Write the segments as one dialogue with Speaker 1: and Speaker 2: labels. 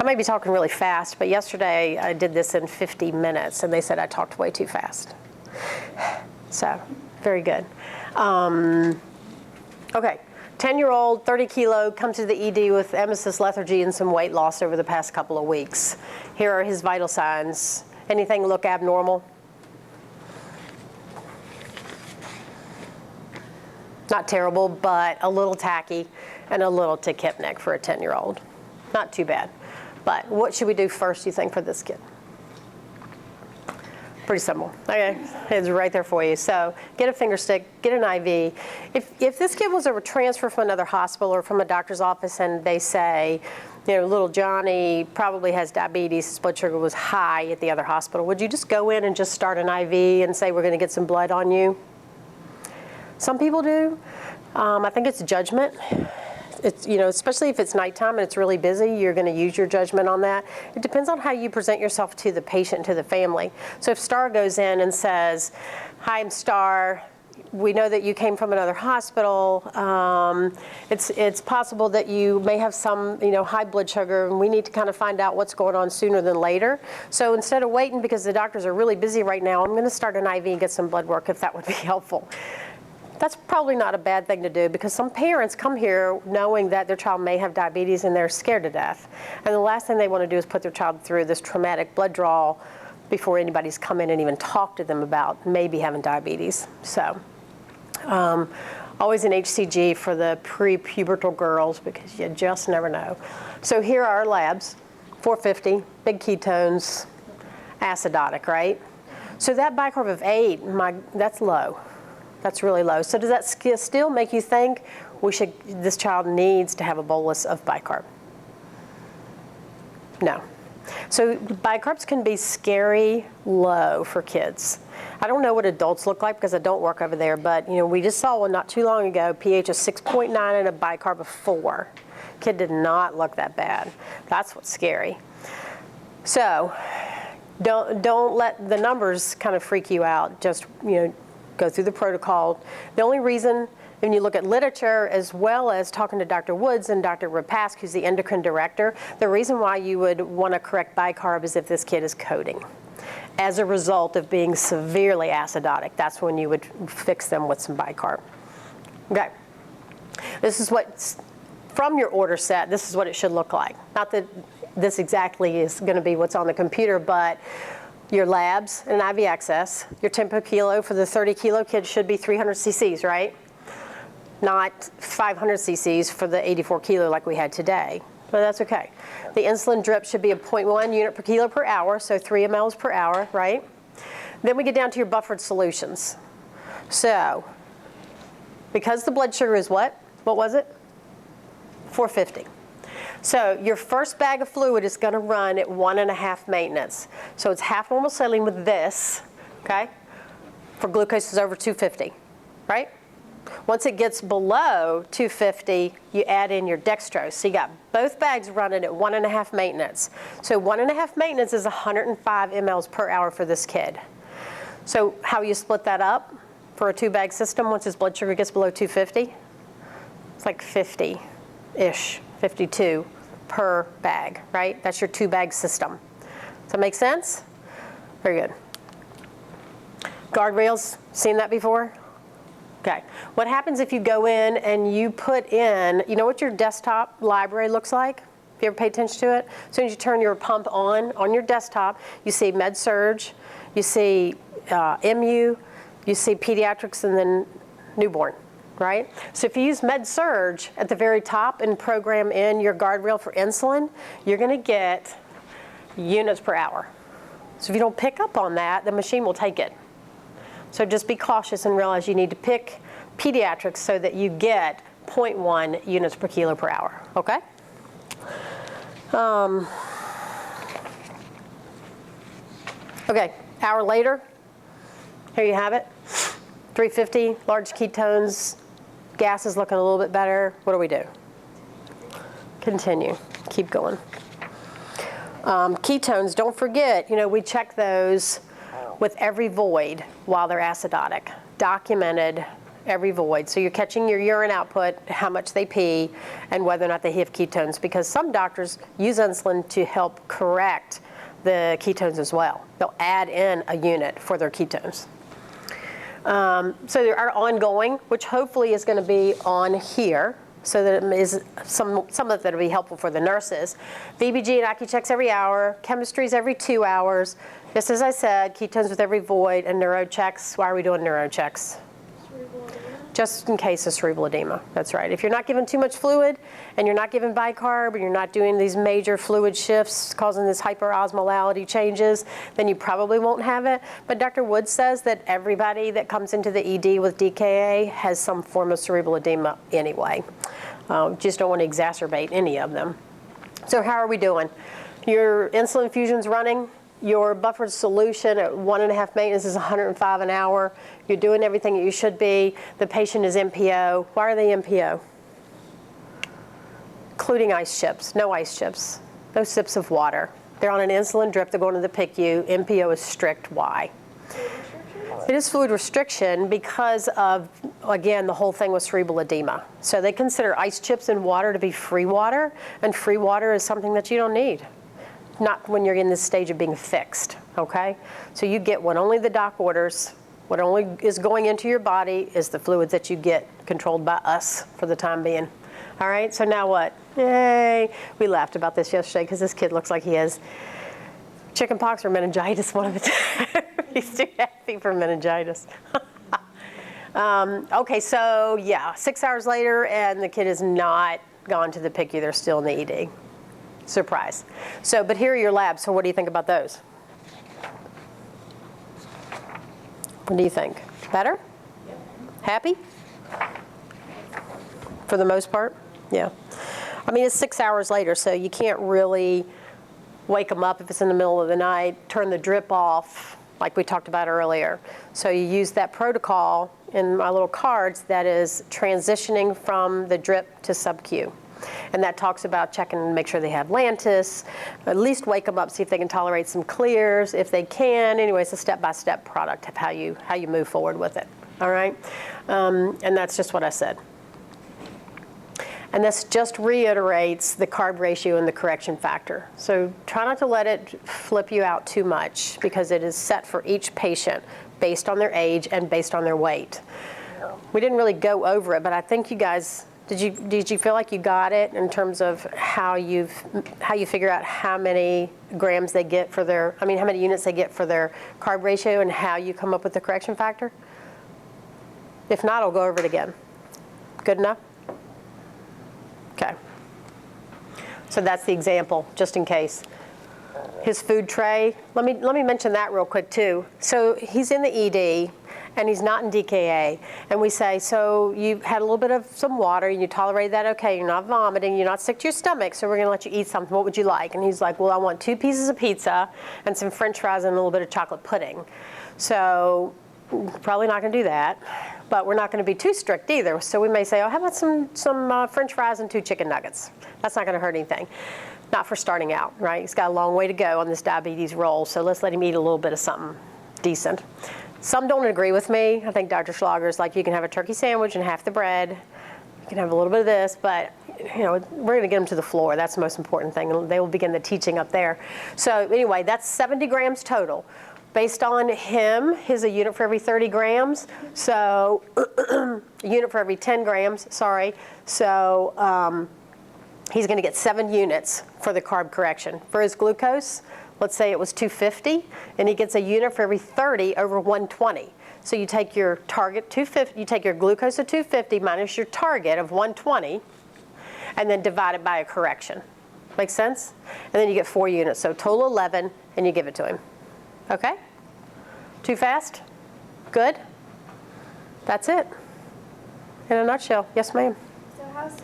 Speaker 1: may be talking really fast, but yesterday I did this in 50 minutes, and they said I talked way too fast. So, very good. Okay, 10-year-old, 30 kilo, comes to the ED with emesis, lethargy, and some weight loss over the past couple of weeks. Here are his vital signs. Anything look abnormal? Not terrible, but a little tacky and a little tachypnic for a 10-year-old. Not too bad. But what should we do first, you think, for this kid? Pretty simple. Okay, it's right there for you. So get a finger stick, get an IV. If this kid was a transfer from another hospital or from a doctor's office and they say, you know, little Johnny probably has diabetes, his blood sugar was high at the other hospital, would you just go in and just start an IV and say, we're going to get some blood on you? Some people do. I think it's judgment. It's, you know, especially if it's nighttime and it's really busy, you're going to use your judgment on that. It depends on how you present yourself to the patient, to the family. So if Star goes in and says, hi, I'm Star. We know that you came from another hospital. It's possible that you may have some, you know, high blood sugar, and we need to kind of find out what's going on sooner than later. So instead of waiting because the doctors are really busy right now, I'm going to start an IV and get some blood work if that would be helpful. That's probably not a bad thing to do because some parents come here knowing that their child may have diabetes and they're scared to death. And the last thing they want to do is put their child through this traumatic blood draw before anybody's come in and even talk to them about maybe having diabetes. So always an HCG for the pre-pubertal girls because you just never know. So here are our labs, 450, big ketones, acidotic, right? So that bicarb of 8, that's low. That's really low. So does that still make you think this child needs to have a bolus of bicarb? No. So bicarbs can be scary low for kids. I don't know what adults look like because I don't work over there, but you know, we just saw one not too long ago, pH of 6.9 and a bicarb of 4. Kid did not look that bad. That's what's scary. So don't let the numbers kind of freak you out. Just, you know, go through the protocol. The only reason, when you look at literature as well as talking to Dr. Woods and Dr. Rapask, who's the endocrine director, the reason why you would want to correct bicarb is if this kid is coding. As a result of being severely acidotic, that's when you would fix them with some bicarb. Okay. This is what's from your order set. This is what it should look like. Not that this exactly is going to be what's on the computer, but your labs and IV access, your 10 per kilo for the 30 kilo kid should be 300 cc's, right? Not 500 cc's for the 84 kilo like we had today, but that's okay. The insulin drip should be a 0.1 unit per kilo per hour, so 3 mLs per hour, right? Then we get down to your buffered solutions. So, because the blood sugar is what? What was it? 450. So your first bag of fluid is going to run at 1.5 maintenance. So it's half normal saline with this, okay, for glucose is over 250, right? Once it gets below 250, you add in your dextrose. So you got both bags running at 1.5 maintenance. So 1.5 maintenance is 105 mLs per hour for this kid. So how you split that up for a 2-bag system once his blood sugar gets below 250? It's like 50-ish, 52 per bag, right? That's your 2-bag system. Does that make sense? Very good. Guardrails, seen that before? Okay. What happens if you go in and you put in, you know what your desktop library looks like? Have you ever paid attention to it? As soon as you turn your pump on your desktop, you see Med-Surg, you see MU, you see pediatrics, and then newborn. Right? So if you use Med-Surg at the very top and program in your guardrail for insulin, you're going to get units per hour. So if you don't pick up on that, the machine will take it. So just be cautious and realize you need to pick pediatrics so that you get 0.1 units per kilo per hour. Okay? Okay, hour later, here you have it. 350, large ketones, gas is looking a little bit better. What do we do? Continue, keep going. Ketones, don't forget, you know, we check those with every void while they're acidotic. Documented every void. So you're catching your urine output, how much they pee, and whether or not they have ketones, because some doctors use insulin to help correct the ketones as well. They'll add in a unit for their ketones. So there are ongoing, which hopefully is going to be on here, so that it is some of that will be helpful for the nurses. VBG and AccuChecks every hour, chemistries every 2 hours. Just as I said, ketones with every void, and neuro checks. Why are we doing neuro checks? Just in case of cerebral edema. That's right. If you're not giving too much fluid, and you're not giving bicarb, and you're not doing these major fluid shifts causing this hyperosmolality changes, then you probably won't have it. But Dr. Wood says that everybody that comes into the ED with DKA has some form of cerebral edema anyway. Just don't want to exacerbate any of them. So how are we doing? Your insulin infusion's running. Your buffered solution at 1.5 maintenance is 105 an hour. You're doing everything that you should be. The patient is MPO. Why are they MPO? Including ice chips. No ice chips. No sips of water. They're on an insulin drip. They're going to the PICU. MPO is strict. Why? It is fluid restriction because of, again, the whole thing with cerebral edema. So they consider ice chips and water to be free water, and free water is something that you don't need. Not when you're in this stage of being fixed, okay? So you get what only the doc orders. What only is going into your body is the fluids that you get controlled by us for the time being. All right, so now what? Yay. We laughed about this yesterday because this kid looks like he has chickenpox or meningitis one of the time. He's too happy for meningitis. Okay, so yeah, 6 hours later and the kid is not gone to the PICU. They're still in the ED. Surprise. So, but here are your labs. So what do you think about those? What do you think? Better? Yep. Happy? For the most part? Yeah. I mean, it's 6 hours later, so you can't really wake them up if it's in the middle of the night, turn the drip off, like we talked about earlier. So you use that protocol in my little cards that is transitioning from the drip to sub-Q. And that talks about checking and make sure they have Lantus, at least wake them up, see if they can tolerate some clears. If they can, anyway, it's a step-by-step product of how you move forward with it, all right? And that's just what I said. And this just reiterates the carb ratio and the correction factor. So try not to let it flip you out too much because it is set for each patient based on their age and based on their weight. We didn't really go over it, but I think you guys, did you feel like you got it in terms of how you figure out how many grams they get for their, how many units they get for their carb ratio and how you come up with the correction factor? If not, I'll go over it again. Good enough? Okay. So that's the example, just in case. His food tray, let me mention that real quick too. So he's in the ED and he's not in DKA, and we say, so you had a little bit of some water and you tolerated that okay, you're not vomiting, you're not sick to your stomach, so we're gonna let you eat something. What would you like? And he's like, well, I want 2 pieces of pizza and some french fries and a little bit of chocolate pudding. So probably not gonna do that, but we're not gonna be too strict either. So we may say, oh, how about some french fries and 2 chicken nuggets? That's not gonna hurt anything. Not for starting out, right? He's got a long way to go on this diabetes roll, so let's let him eat a little bit of something decent. Some don't agree with me. I think Dr. Schlager's like, you can have a turkey sandwich and half the bread. You can have a little bit of this, but we're gonna get them to the floor. That's the most important thing, and they will begin the teaching up there. So anyway, that's 70 grams total. Based on him, he's a unit for every 30 grams, so a unit for every 10 grams, sorry. So he's gonna get 7 units for the carb correction. For his glucose, let's say it was 250, and he gets a unit for every 30 over 120. So you take your target 250, you take your glucose of 250 minus your target of 120, and then divide it by a correction. Make sense? And then you get 4 units, so total 11, and you give it to him. Okay? Too fast? Good? That's it. In a nutshell. Yes, ma'am.
Speaker 2: So how soon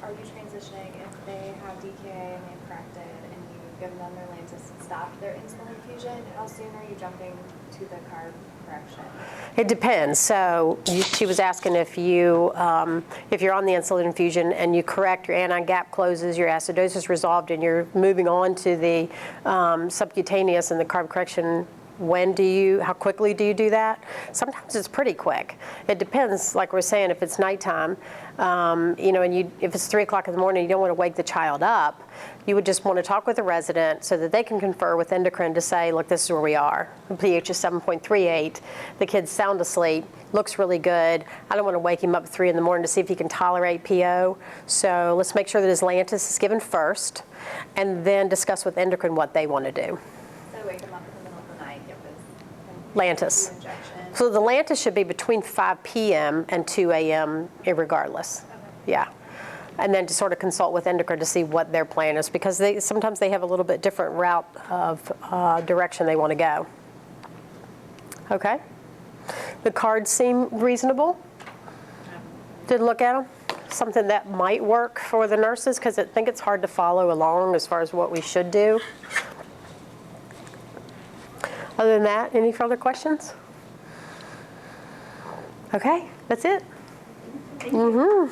Speaker 2: are you transitioning if they have DKA and they've cracked it and you've given them their Lantus and stopped their insulin infusion? How soon are you jumping to the carb correction?
Speaker 1: It depends. So she was asking if you're on the insulin infusion and you correct, your anion gap closes, your acidosis resolved, and you're moving on to the subcutaneous and the carb correction how quickly do you do that? Sometimes it's pretty quick. It depends, like we're saying, if it's nighttime, and if it's 3 o'clock in the morning, you don't want to wake the child up. You would just want to talk with the resident so that they can confer with endocrine to say, look, this is where we are. The pH is 7.38. The kid's sound asleep, looks really good. I don't want to wake him up at 3 in the morning to see if he can tolerate PO. So let's make sure that his Lantus is given first, and then discuss with endocrine what they want to do.
Speaker 2: So wake him up in the middle of the night, give this
Speaker 1: Lantus.
Speaker 2: injection.
Speaker 1: So the Lantus should be between 5 p.m. and 2 a.m. regardless.
Speaker 2: Okay.
Speaker 1: Yeah. And then to sort of consult with endocrine to see what their plan is, because sometimes they have a little bit different route of direction they want to go. Okay? The cards seem reasonable. Did look at them? Something that might work for the nurses, because I think it's hard to follow along as far as what we should do. Other than that, any further questions? Okay, that's it.
Speaker 3: Thank you.